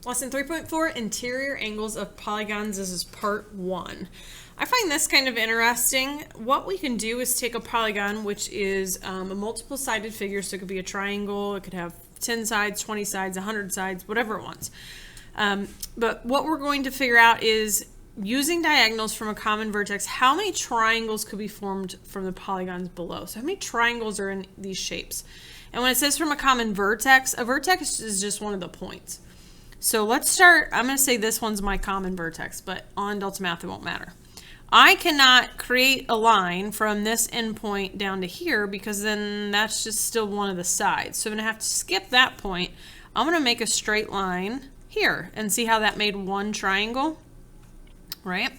Lesson 3.4, Interior Angles of Polygons. This is part 1. I find this kind of interesting. What we can do is take a polygon, which is a multiple-sided figure, so it could be a triangle, it could have 10 sides, 20 sides, 100 sides, whatever it wants. But what we're going to figure out is, using diagonals from a common vertex, how many triangles could be formed from the polygons below. So how many triangles are in these shapes? And when it says from a common vertex, a vertex is just one of the points. So let's start. I'm going to say this one's my common vertex, but on Delta Math it won't matter. I cannot create a line from this endpoint down to here because then that's just still one of the sides. So I'm going to have to skip that point. I'm going to make a straight line here and see how that made one triangle, right?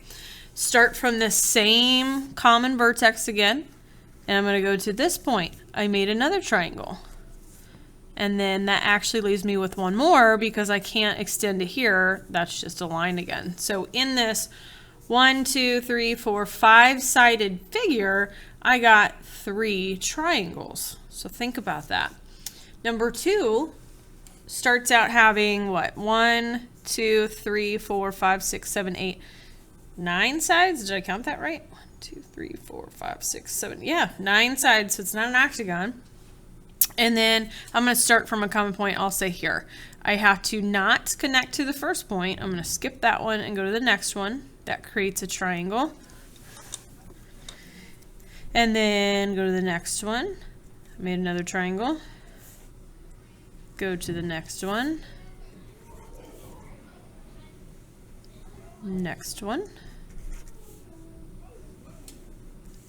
Start from the same common vertex again, and I'm going to go to this point. I made another triangle. And then that actually leaves me with one more because I can't extend to here. That's just a line again. So in this 1, 2, 3, 4, 5-sided figure, I got 3 triangles. So think about that. Number 2 starts out having what? 1, 2, 3, 4, 5, 6, 7, 8, 9 sides. Did I count that right? 1, 2, 3, 4, 5, 6, 7. Yeah, 9 sides. So it's not an octagon. And then I'm going to start from a common point. I'll say here. I have to not connect to the first point. I'm going to skip that one and go to the next one. That creates a triangle. And then go to the next one. I made another triangle. Go to the next one. Next one.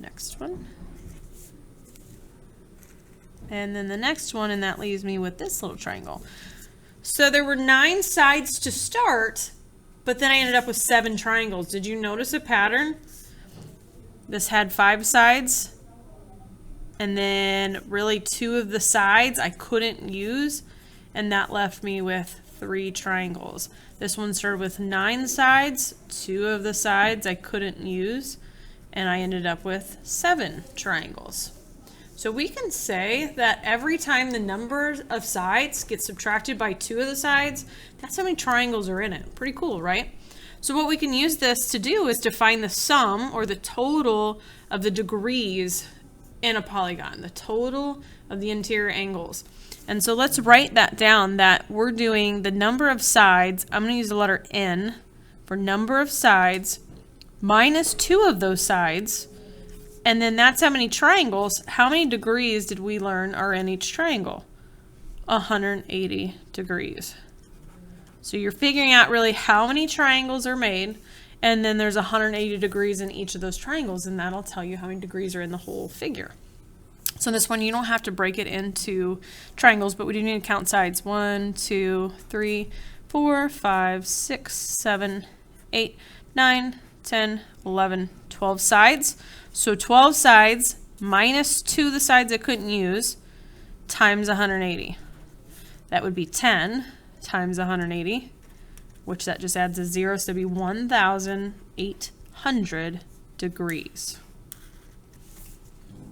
Next one. And then the next one, and that leaves me with this little triangle. So there were 9 sides to start, but then I ended up with 7 triangles. Did you notice a pattern? This had 5 sides, and then really 2 of the sides I couldn't use, and that left me with 3 triangles. This one started with 9 sides, 2 of the sides I couldn't use, and I ended up with 7 triangles. So we can say that every time the number of sides gets subtracted by 2 of the sides, that's how many triangles are in it. Pretty cool, right? So what we can use this to do is to find the sum or the total of the degrees in a polygon, the total of the interior angles. And so let's write that down, that we're doing the number of sides. I'm going to use the letter N for number of sides minus 2 of those sides. And then that's how many triangles. How many degrees did we learn are in each triangle? 180 degrees. So you're figuring out really how many triangles are made, and then there's 180 degrees in each of those triangles, and that'll tell you how many degrees are in the whole figure. So this one, you don't have to break it into triangles, but we do need to count sides. 1, 2, 3, 4, 5, 6, 7, 8, 9, 10, 11, 12 sides. So 12 sides minus 2 of the sides I couldn't use times 180. That would be 10 times 180, which that just adds a 0, so that'd be 1,800 degrees.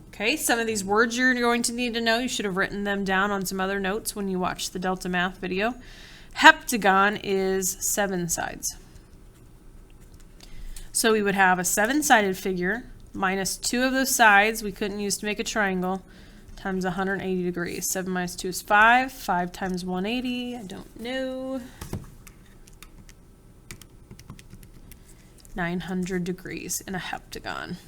Okay, some of these words you're going to need to know. You should have written them down on some other notes when you watched the Delta Math video. Heptagon is 7 sides. So we would have a 7-sided figure minus 2 of those sides we couldn't use to make a triangle times 180 degrees. 7 minus 2 is 5. 5 times 180, I don't know. 900 degrees in a heptagon.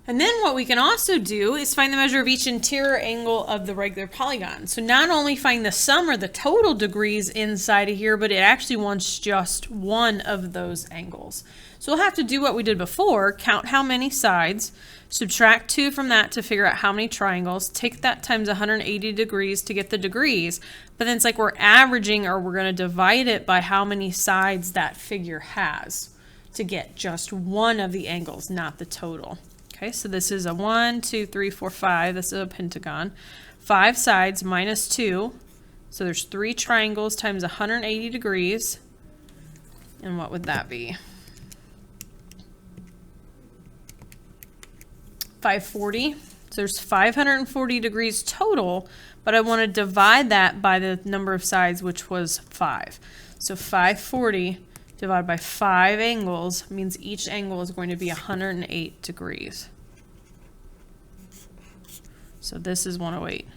And then what we can also do is find the measure of each interior angle of the regular polygon. So not only find the sum or the total degrees inside of here, but it actually wants just one of those angles. So we'll have to do what we did before, count how many sides, subtract 2 from that to figure out how many triangles, take that times 180 degrees to get the degrees, but then it's like we're averaging, or we're going to divide it by how many sides that figure has to get just one of the angles, not the total. Okay, so this is a 1, 2, 3, 4, 5. This is a pentagon. 5 sides minus 2. So there's 3 triangles times 180 degrees. And what would that be? 540. So there's 540 degrees total, but I want to divide that by the number of sides, which was 5. So 540 divided by 5 angles means each angle is going to be 108 degrees. So this is 108.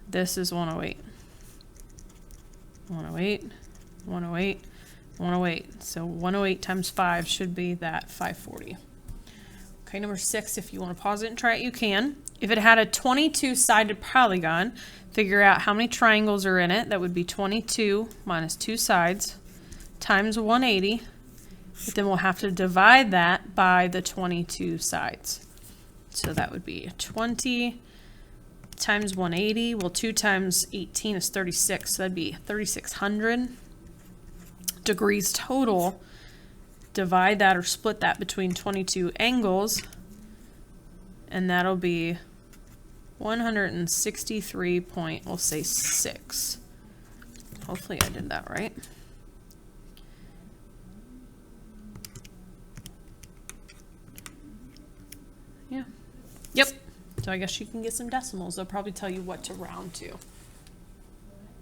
This is 108. 108, 108, 108. So 108 times 5 should be that 540. Okay, number 6, if you want to pause it and try it, you can. If it had a 22-sided polygon, figure out how many triangles are in it. That would be 22 minus 2 sides times 180. But then we'll have to divide that by the 22 sides. So that would be 20 times 180. Well, 2 times 18 is 36. So that'd be 3,600 degrees total. Divide that or split that between 22 angles, and that'll be 163 point, we'll say 6. Hopefully I did that right. Yeah. Yep. So I guess you can get some decimals. They'll probably tell you what to round to.